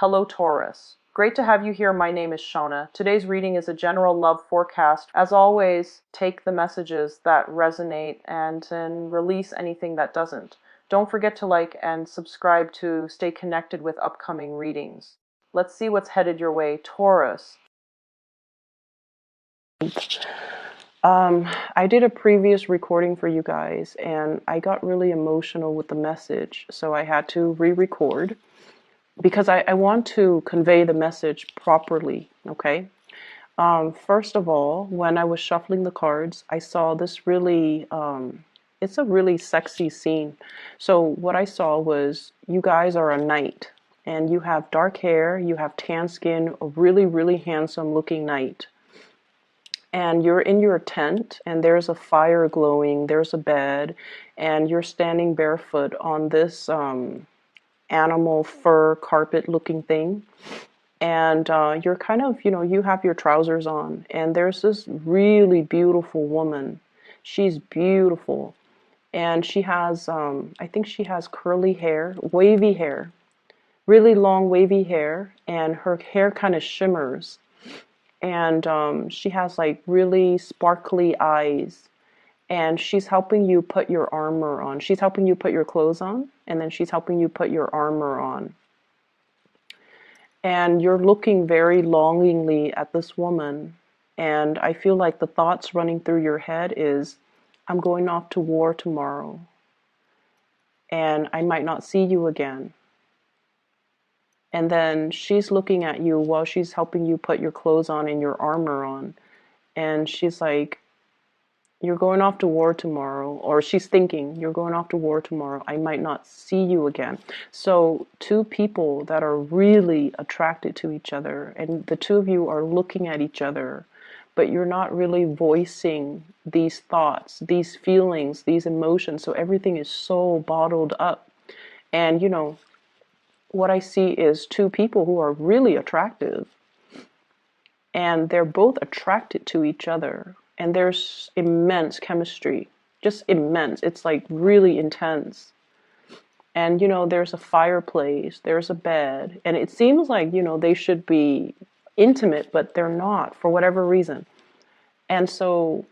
Hello, Taurus. Great to have you here. My name is Shona. Today's reading is a general love forecast. As always, take the messages that resonate and then release anything that doesn't. Don't forget to like and subscribe to stay connected with upcoming readings. Let's see what's headed your way, Taurus. I did a previous recording for you guys and I got really emotional with the message, so I had to re-record because I want to convey the message properly, okay? First of all, when I was shuffling the cards, I saw this really, it's a really sexy scene. So what I saw was you guys are a knight and you have dark hair, you have tan skin, a really, really handsome looking knight. And you're in your tent and there's a fire glowing, there's a bed, and you're standing barefoot on this animal fur carpet looking thing. And you're kind of, you have your trousers on and there's this really beautiful woman. She's beautiful. And she has, I think she has curly hair, wavy hair, really long wavy hair, and her hair kind of shimmers. And she has like really sparkly eyes, and she's helping you put your armor on. She's helping you put your clothes on, and then she's helping you put your armor on. And you're looking very longingly at this woman, and I feel like the thoughts running through your head is, I'm going off to war tomorrow, and I might not see you again. And then she's looking at you while she's helping you put your clothes on and your armor on. And she's like, you're going off to war tomorrow. Or she's thinking, you're going off to war tomorrow. I might not see you again. So two people that are really attracted to each other. And the two of you are looking at each other. But you're not really voicing these thoughts, these feelings, these emotions. So everything is so bottled up. And, what I see is two people who are really attractive, and they're both attracted to each other, and there's immense chemistry, just immense. It's like really intense. And there's a fireplace, there's a bed, and it seems like they should be intimate, but they're not for whatever reason. And so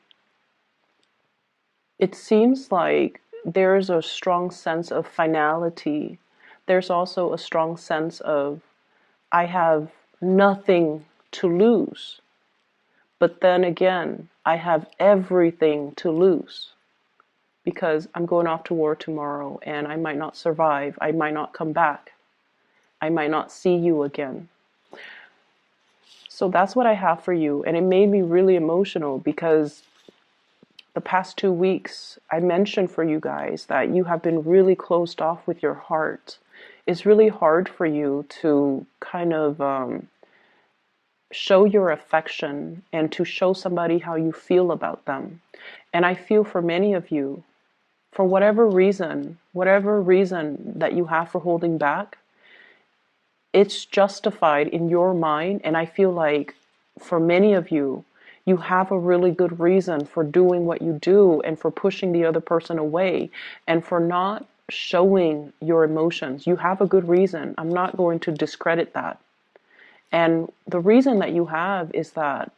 it seems like there's a strong sense of finality. There's also a strong sense of, I have nothing to lose. But then again, I have everything to lose because I'm going off to war tomorrow and I might not survive. I might not come back. I might not see you again. So that's what I have for you. And it made me really emotional because the past 2 weeks, I mentioned for you guys that you have been really closed off with your heart. It's really hard for you to kind of show your affection and to show somebody how you feel about them. And I feel for many of you, for whatever reason that you have for holding back, it's justified in your mind. And I feel like for many of you, you have a really good reason for doing what you do and for pushing the other person away and for not showing your emotions. You have a good reason. I'm not going to discredit that. And the reason that you have is that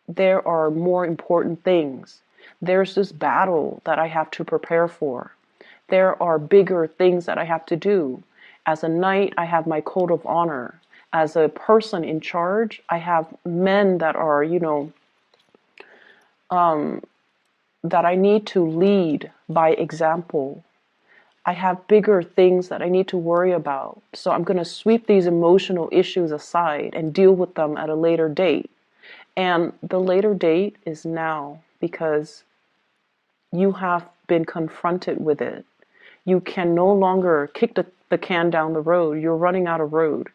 there are more important things. There's this battle that I have to prepare for. There are bigger things that I have to do. As a knight, I have my code of honor. As a person in charge, I have men that are, that I need to lead by example. I have bigger things that I need to worry about. So I'm going to sweep these emotional issues aside and deal with them at a later date. And the later date is now because you have been confronted with it. You can no longer kick the can down the road. You're running out of road.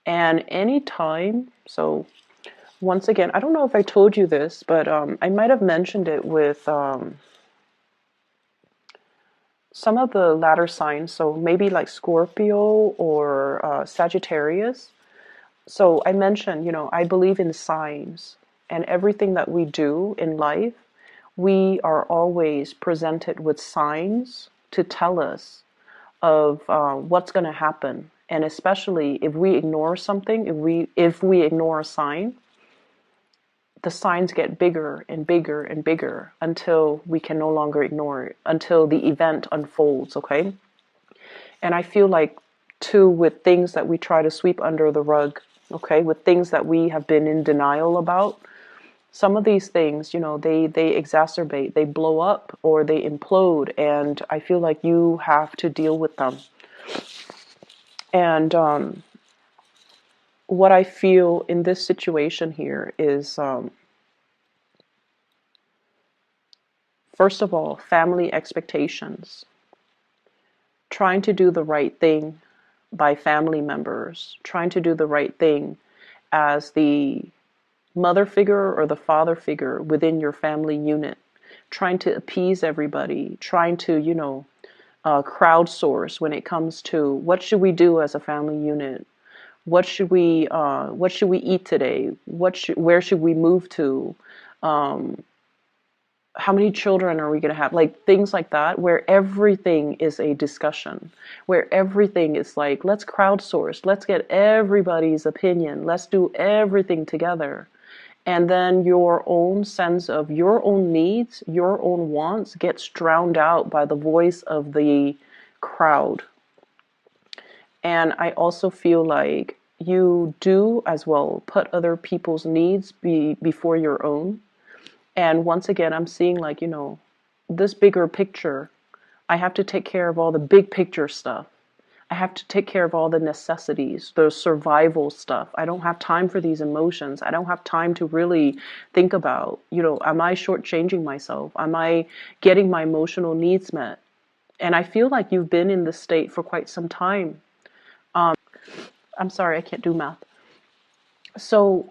And any time, so once again, I don't know if I told you this, but I might have mentioned it with some of the latter signs, so maybe like Scorpio or Sagittarius. So I mentioned, I believe in signs, and everything that we do in life, we are always presented with signs to tell us of what's going to happen. And especially if we ignore something, if we ignore a sign, the signs get bigger and bigger and bigger until we can no longer ignore it, until the event unfolds, okay? And I feel like, too, with things that we try to sweep under the rug, okay, with things that we have been in denial about, some of these things, they exacerbate, they blow up or they implode, and I feel like you have to deal with them. And what I feel in this situation here is, first of all, family expectations. Trying to do the right thing by family members, trying to do the right thing as the mother figure or the father figure within your family unit, trying to appease everybody, trying to, crowdsource when it comes to what should we do as a family unit, what should we eat today, where should we move to, how many children are we going to have, like things like that, where everything is a discussion, where everything is like, let's crowdsource, let's get everybody's opinion, let's do everything together. And then your own sense of your own needs, your own wants gets drowned out by the voice of the crowd. And I also feel like you do as well put other people's needs before your own. And once again, I'm seeing like, this bigger picture. I have to take care of all the big picture stuff. I have to take care of all the necessities, the survival stuff. I don't have time for these emotions. I don't have time to really think about, am I shortchanging myself? Am I getting my emotional needs met? And I feel like you've been in this state for quite some time. I'm sorry, I can't do math. So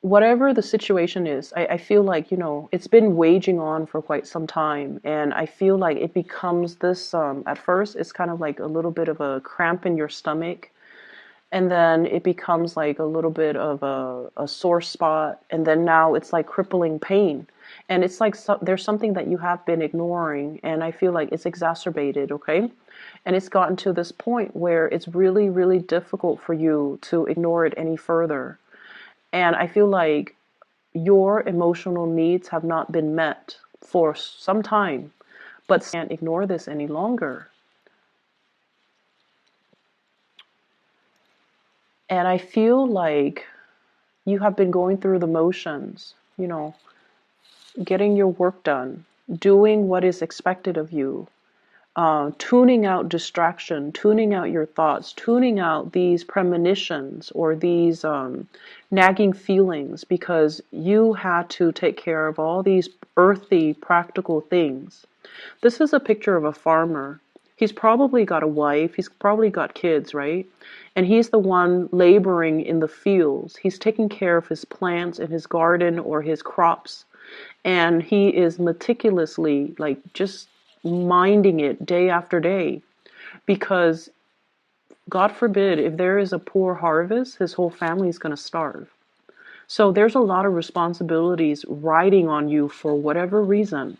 whatever the situation is, I feel like, it's been waging on for quite some time. And I feel like it becomes this, at first, it's kind of like a little bit of a cramp in your stomach. And then it becomes like a little bit of a sore spot. And then now it's like crippling pain. And it's like there's something that you have been ignoring. And I feel like it's exacerbated, okay? And it's gotten to this point where it's really, really difficult for you to ignore it any further. And I feel like your emotional needs have not been met for some time, but can't ignore this any longer. And I feel like you have been going through the motions, getting your work done, doing what is expected of you, tuning out distraction, tuning out your thoughts, tuning out these premonitions or these nagging feelings, because you had to take care of all these earthy, practical things. This is a picture of a farmer. He's probably got a wife, he's probably got kids, right? And he's the one laboring in the fields. He's taking care of his plants in his garden or his crops. And he is meticulously, like, just minding it day after day, because God forbid, if there is a poor harvest, his whole family is going to starve. So there's a lot of responsibilities riding on you for whatever reason.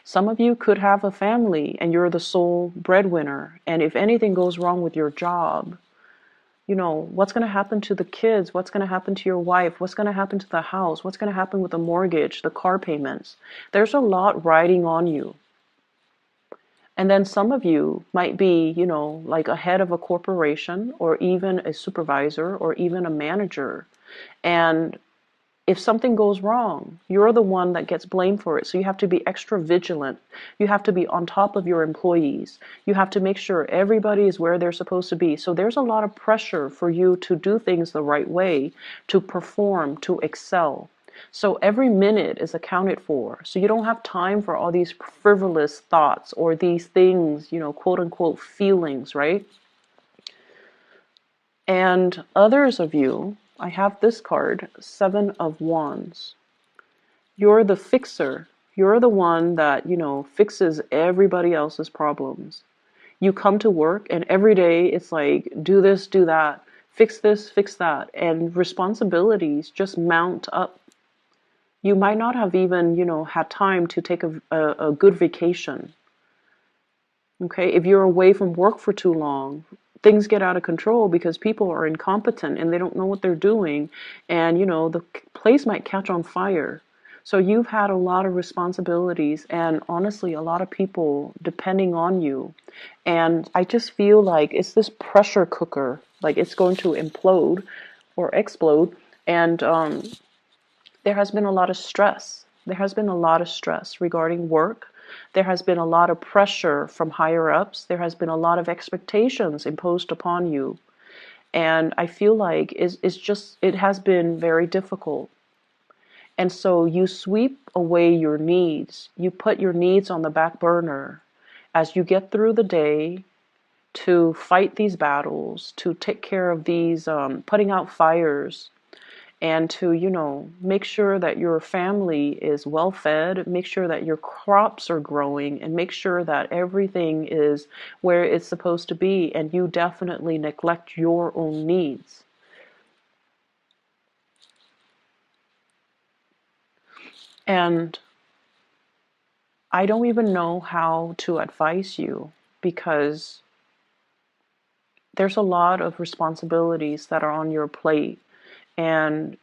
Some of you could have a family and you're the sole breadwinner, and if anything goes wrong with your job, what's going to happen to the kids? What's going to happen to your wife? What's going to happen to the house? What's going to happen with the mortgage, the car payments? There's a lot riding on you. And then some of you might be, like a head of a corporation or even a supervisor or even a manager. And if something goes wrong, you're the one that gets blamed for it. So you have to be extra vigilant. You have to be on top of your employees. You have to make sure everybody is where they're supposed to be. So there's a lot of pressure for you to do things the right way, to perform, to excel. So every minute is accounted for. So you don't have time for all these frivolous thoughts or these things, quote unquote feelings, right? And others of you, I have this card, 7 of Wands. You're the fixer. You're the one that, fixes everybody else's problems. You come to work and every day it's like, do this, do that, fix this, fix that. And responsibilities just mount up. You might not have even, had time to take a good vacation. Okay, if you're away from work for too long, things get out of control because people are incompetent and they don't know what they're doing. And, the place might catch on fire. So you've had a lot of responsibilities and honestly, a lot of people depending on you. And I just feel like it's this pressure cooker, like it's going to implode or explode. And there has been a lot of stress. There has been a lot of stress regarding work. There has been a lot of pressure from higher ups. There has been a lot of expectations imposed upon you. And I feel like it has been very difficult. And so you sweep away your needs. You put your needs on the back burner as you get through the day to fight these battles, to take care of these, putting out fires, and to, make sure that your family is well fed, make sure that your crops are growing, and make sure that everything is where it's supposed to be, and you definitely neglect your own needs. And I don't even know how to advise you because there's a lot of responsibilities that are on your plate. And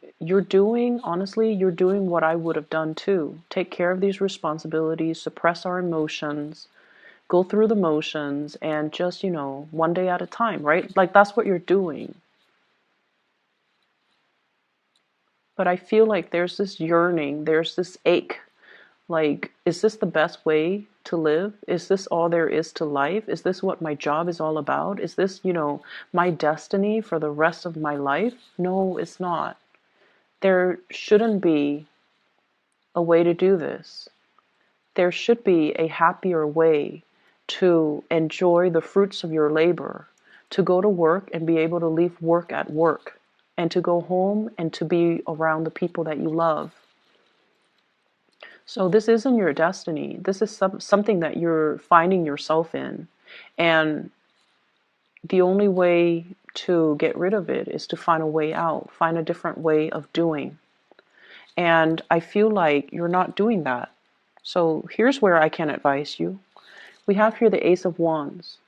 honestly, you're doing what I would have done too. Take care of these responsibilities, suppress our emotions, go through the motions, and just, one day at a time, right? Like that's what you're doing. But I feel like there's this yearning, there's this ache. Like, is this the best way to live? Is this all there is to life? Is this what my job is all about? Is this, my destiny for the rest of my life? No, it's not. There shouldn't be a way to do this. There should be a happier way to enjoy the fruits of your labor, to go to work and be able to leave work at work, and to go home and to be around the people that you love. So this isn't your destiny. This is something that you're finding yourself in. And the only way to get rid of it is to find a way out, find a different way of doing. And I feel like you're not doing that. So here's where I can advise you. We have here the Ace of Wands.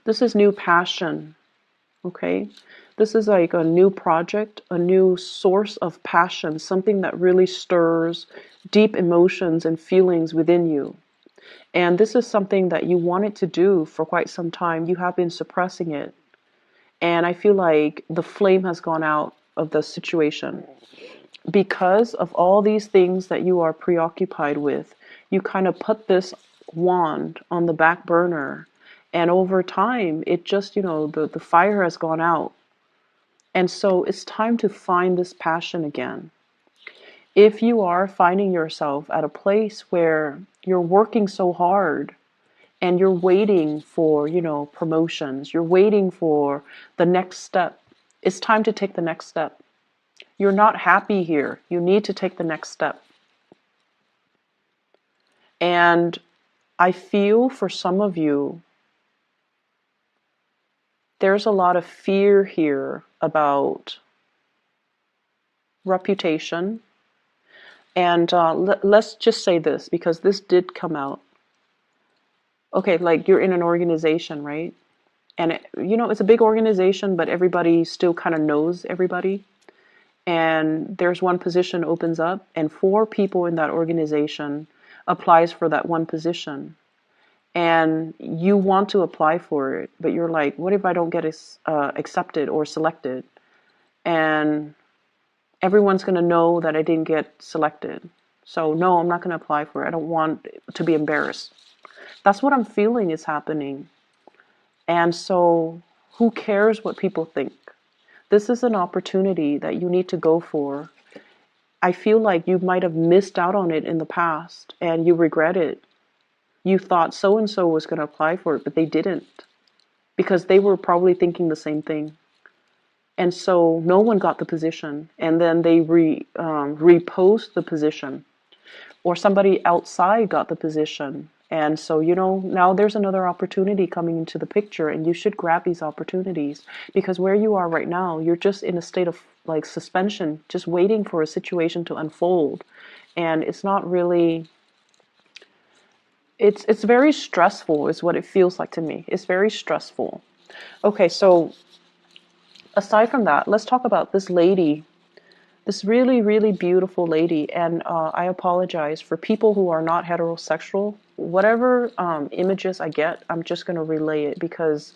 This is new passion, okay? This is like a new project, a new source of passion, something that really stirs deep emotions and feelings within you. And this is something that you wanted to do for quite some time. You have been suppressing it. And I feel like the flame has gone out of the situation. Because of all these things that you are preoccupied with, you kind of put this wand on the back burner. And over time, it just, the fire has gone out. And so it's time to find this passion again. If you are finding yourself at a place where you're working so hard and you're waiting for, promotions, you're waiting for the next step, it's time to take the next step. You're not happy here. You need to take the next step. And I feel for some of you, there's a lot of fear here about reputation. And let's just say this, because this did come out. Okay, like you're in an organization, right? And, it's a big organization, but everybody still kind of knows everybody. And there's one position opens up, and 4 people in that organization applies for that one position. And you want to apply for it, but you're like, what if I don't get accepted or selected? And everyone's going to know that I didn't get selected. So no, I'm not going to apply for it. I don't want to be embarrassed. That's what I'm feeling is happening. And so who cares what people think? This is an opportunity that you need to go for. I feel like you might have missed out on it in the past and you regret it. You thought so-and-so was going to apply for it, but they didn't because they were probably thinking the same thing. And so no one got the position, and then they repost the position, or somebody outside got the position. And so, now there's another opportunity coming into the picture, and you should grab these opportunities because where you are right now, you're just in a state of like suspension, just waiting for a situation to unfold. And it's not really, it's very stressful is what it feels like to me. It's very stressful. Okay, so aside from that, let's talk about this lady, this really, really beautiful lady. And I apologize for people who are not heterosexual. Whatever images I get, I'm just going to relay it because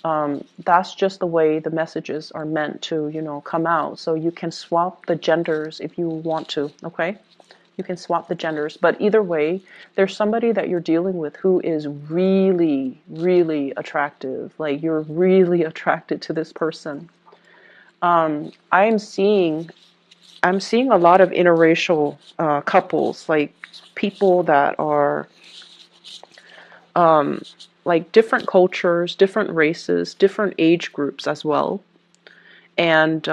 that's just the way the messages are meant to, come out. So you can swap the genders if you want to, okay? You can swap the genders. But either way, there's somebody that you're dealing with who is really, really attractive. Like you're really attracted to this person. I'm seeing a lot of interracial couples, like people that are like different cultures, different races, different age groups as well. And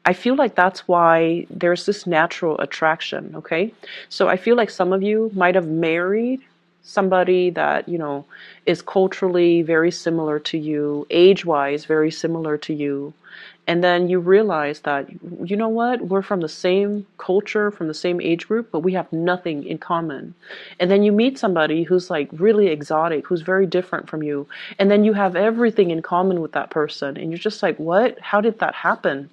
I feel like that's why there's this natural attraction, okay? So I feel like some of you might have married somebody that, is culturally very similar to you, age-wise very similar to you. And then you realize that, you know what, we're from the same culture, from the same age group, but we have nothing in common. And then you meet somebody who's like really exotic, who's very different from you. And then you have everything in common with that person. And you're just like, what? How did that happen?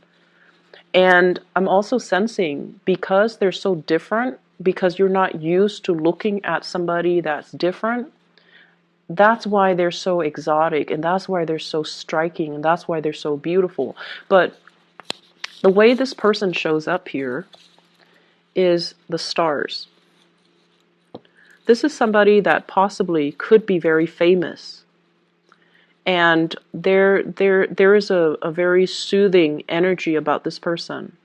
And I'm also sensing because they're so different, because you're not used to looking at somebody that's different, that's why they're so exotic, and that's why they're so striking, and that's why they're so beautiful. But the way this person shows up here is the stars. This is somebody that possibly could be very famous. And there is a very soothing energy about this person.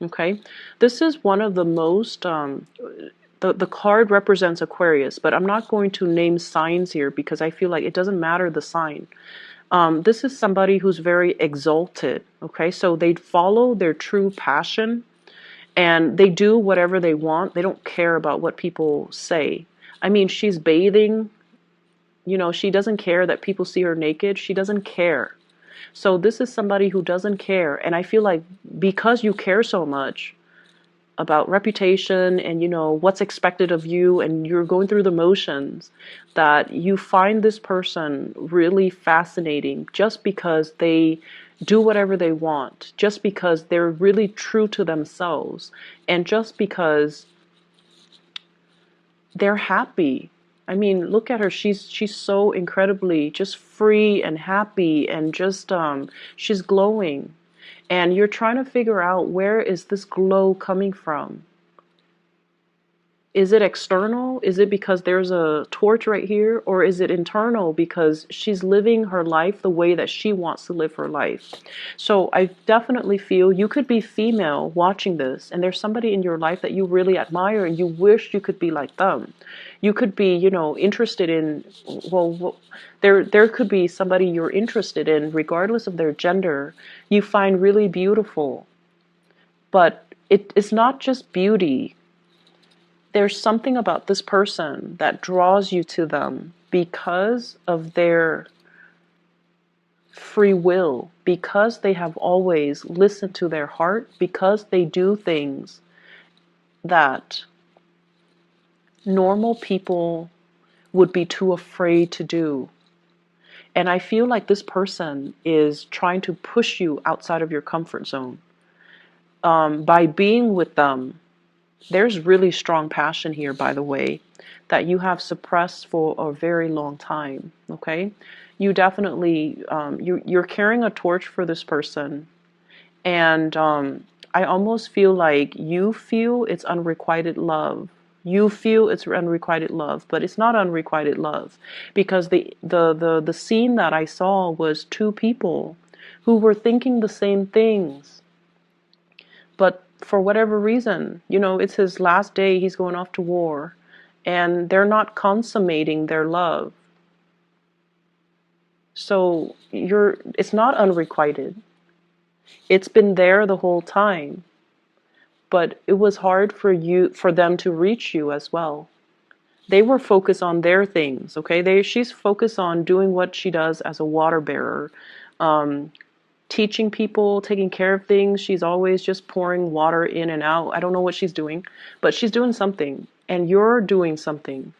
Okay? This is one of the most, the card represents Aquarius, but I'm not going to name signs here because I feel like it doesn't matter the sign. This is somebody who's very exalted, okay? So they follow their true passion and they do whatever they want. They don't care about what people say. I mean, she's bathing, she doesn't care that people see her naked. She doesn't care. So this is somebody who doesn't care. And I feel like because you care so much about reputation and what's expected of you, and you're going through the motions, that you find this person really fascinating just because they do whatever they want, just because they're really true to themselves, and just because they're happy. I mean, look at her. She's so incredibly just free and happy, and just she's glowing. And you're trying to figure out, where is this glow coming from? Is it external? Is it because there's a torch right here? Or is it internal because she's living her life the way that she wants to live her life? So I definitely feel you could be female watching this, and there's somebody in your life that you really admire and you wish you could be like them. You could be, interested in, well, there could be somebody you're interested in, regardless of their gender, you find really beautiful. But it's not just beauty. There's something about this person that draws you to them because of their free will, because they have always listened to their heart, because they do things that normal people would be too afraid to do. And I feel like this person is trying to push you outside of your comfort zone. By being with them, there's really strong passion here, by the way, that you have suppressed for a very long time, okay? You definitely, you're carrying a torch for this person, and I almost feel like you feel it's unrequited love. You feel it's unrequited love, but it's not unrequited love, because the scene that I saw was two people who were thinking the same things, but for whatever reason, it's his last day, he's going off to war, and they're not consummating their love. So it's not unrequited. It's been there the whole time, but it was hard for them to reach you as well. They were focused on their things, okay? She's focused on doing what she does as a water bearer, teaching people, taking care of things. She's always just pouring water in and out. I don't know what she's doing, but she's doing something, and you're doing something.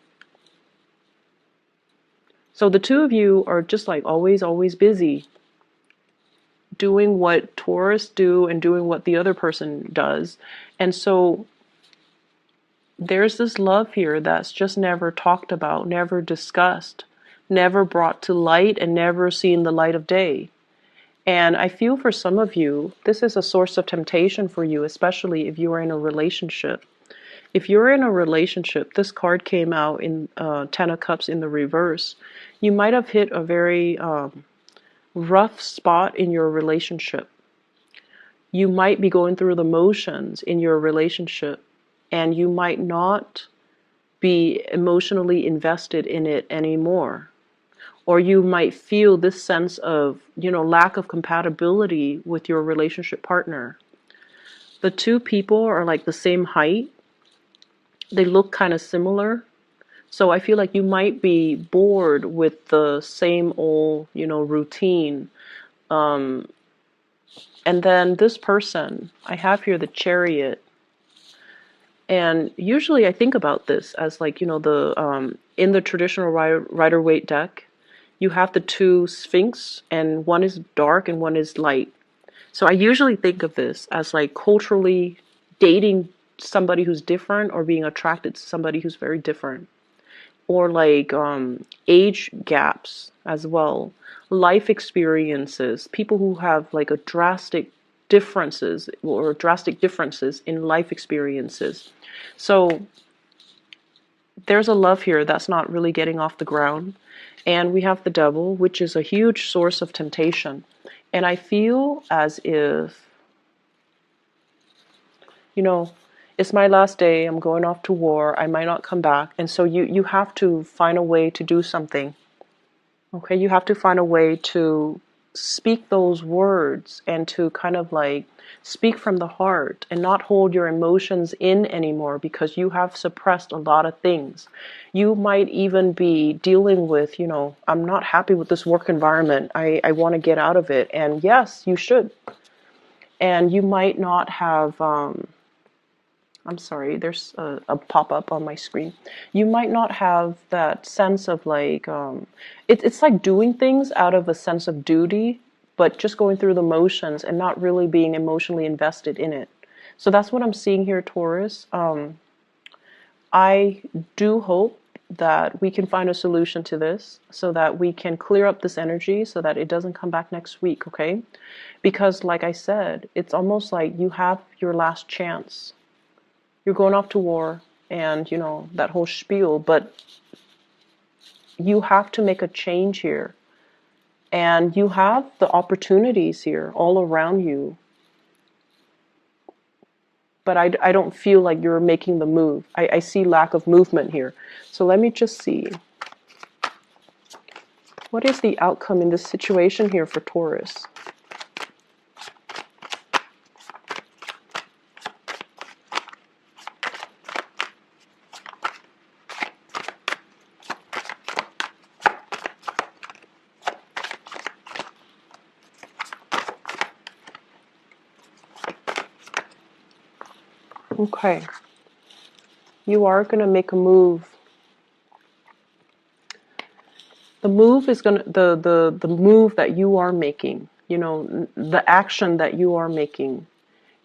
So the two of you are just like always busy doing what Taurus do and doing what the other person does. And so there's this love here that's just never talked about, never discussed, never brought to light, and never seen the light of day. And I feel for some of you, this is a source of temptation for you, especially if you are in a relationship. If you're in a relationship, this card came out in Ten of Cups in the reverse. You might have hit a very rough spot in your relationship. You might be going through the motions in your relationship, and you might not be emotionally invested in it anymore. Or you might feel this sense of, lack of compatibility with your relationship partner. The two people are like the same height. They look kind of similar. So I feel like you might be bored with the same old, routine. And then this person, I have here the Chariot. And usually I think about this as like, the in the traditional Rider-Waite deck, you have the two Sphinx, and one is dark and one is light. So I usually think of this as like culturally dating somebody who's different, or being attracted to somebody who's very different. Or like age gaps as well, life experiences, people who have like a drastic differences in life experiences. So there's a love here that's not really getting off the ground. And we have the Devil, which is a huge source of temptation. And I feel as if, it's my last day, I'm going off to war, I might not come back. And so you have to find a way to do something. Okay, you have to find a way to speak those words and to kind of like speak from the heart and not hold your emotions in anymore, because you have suppressed a lot of things. You might even be dealing with, I'm not happy with this work environment. I want to get out of it. And yes, you should. And you might not have, I'm sorry, there's a pop-up on my screen. You might not have that sense of like, it's like doing things out of a sense of duty, but just going through the motions and not really being emotionally invested in it. So that's what I'm seeing here, Taurus. I do hope that we can find a solution to this so that we can clear up this energy so that it doesn't come back next week, okay? Because like I said, it's almost like you have your last chance. You're going off to war and, that whole spiel, but you have to make a change here. And you have the opportunities here all around you. But I don't feel like you're making the move. I see lack of movement here. So let me just see. What is the outcome in this situation here for Taurus? Okay, you are going to make a move. The move is going to, the move that you are making, the action that you are making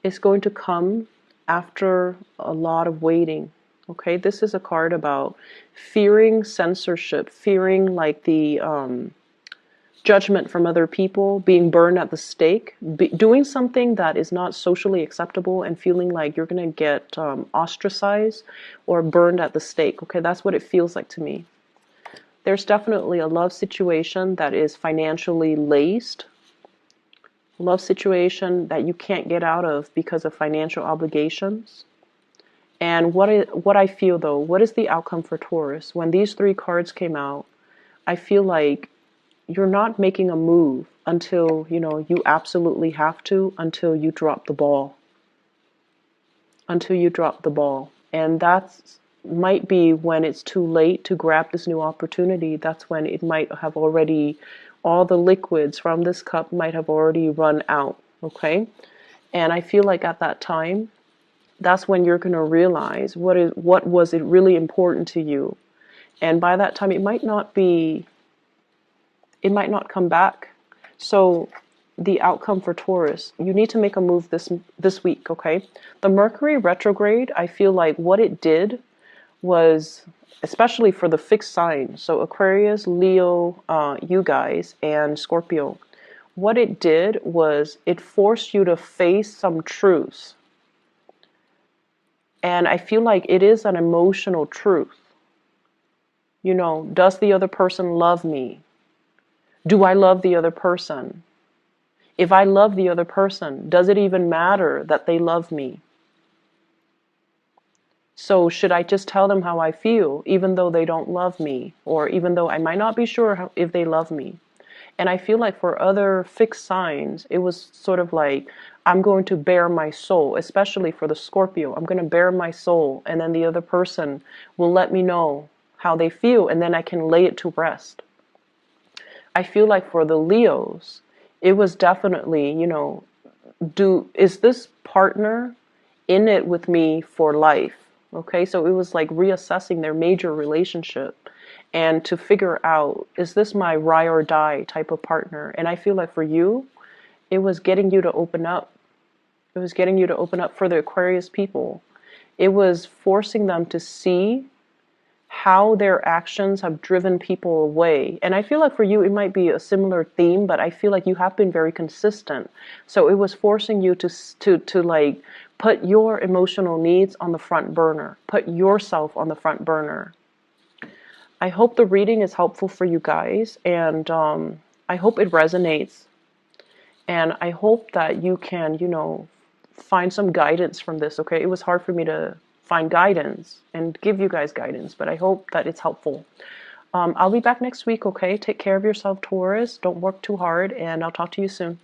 is going to come after a lot of waiting. Okay, this is a card about fearing censorship, fearing like the judgment from other people, being burned at the stake, doing something that is not socially acceptable and feeling like you're going to get ostracized or burned at the stake. Okay, that's what it feels like to me. There's definitely a love situation that is financially laced. Love situation that you can't get out of because of financial obligations. And what I feel though, what is the outcome for Taurus? When these three cards came out, I feel like you're not making a move until, you absolutely have to, until you drop the ball. Until you drop the ball. And that's might be when it's too late to grab this new opportunity. That's when it might have already, all the liquids from this cup might have already run out, okay? And I feel like at that time, that's when you're going to realize what was it really important to you. And by that time, it might not be it might not come back. So the outcome for Taurus, you need to make a move this week, okay? The Mercury retrograde, I feel like what it did was, especially for the fixed signs, so Aquarius, Leo, you guys, and Scorpio, what it did was it forced you to face some truths. And I feel like it is an emotional truth. You know, does the other person love me? Do I love the other person? If I love the other person, does it even matter that they love me? So should I just tell them how I feel, even though they don't love me, or even though I might not be sure if they love me? And I feel like for other fixed signs, it was sort of like, I'm going to bare my soul, especially for the Scorpio. I'm going to bare my soul, and then the other person will let me know how they feel, and then I can lay it to rest. I feel like for the Leos, it was definitely, you know, is this partner in it with me for life? Okay, so it was like reassessing their major relationship and to figure out, is this my ride or die type of partner? And I feel like for you, it was getting you to open up. It was getting you to open up for the Aquarius people. It was forcing them to see how their actions have driven people away. And I feel like for you, it might be a similar theme, but I feel like you have been very consistent. So it was forcing you to like put your emotional needs on the front burner, put yourself on the front burner. I hope the reading is helpful for you guys, and I hope it resonates. And I hope that you can, you know, find some guidance from this, okay? It was hard for me to find guidance and give you guys guidance, but I hope that it's helpful. I'll be back next week, okay? Take care of yourself, Taurus. Don't work too hard, and I'll talk to you soon.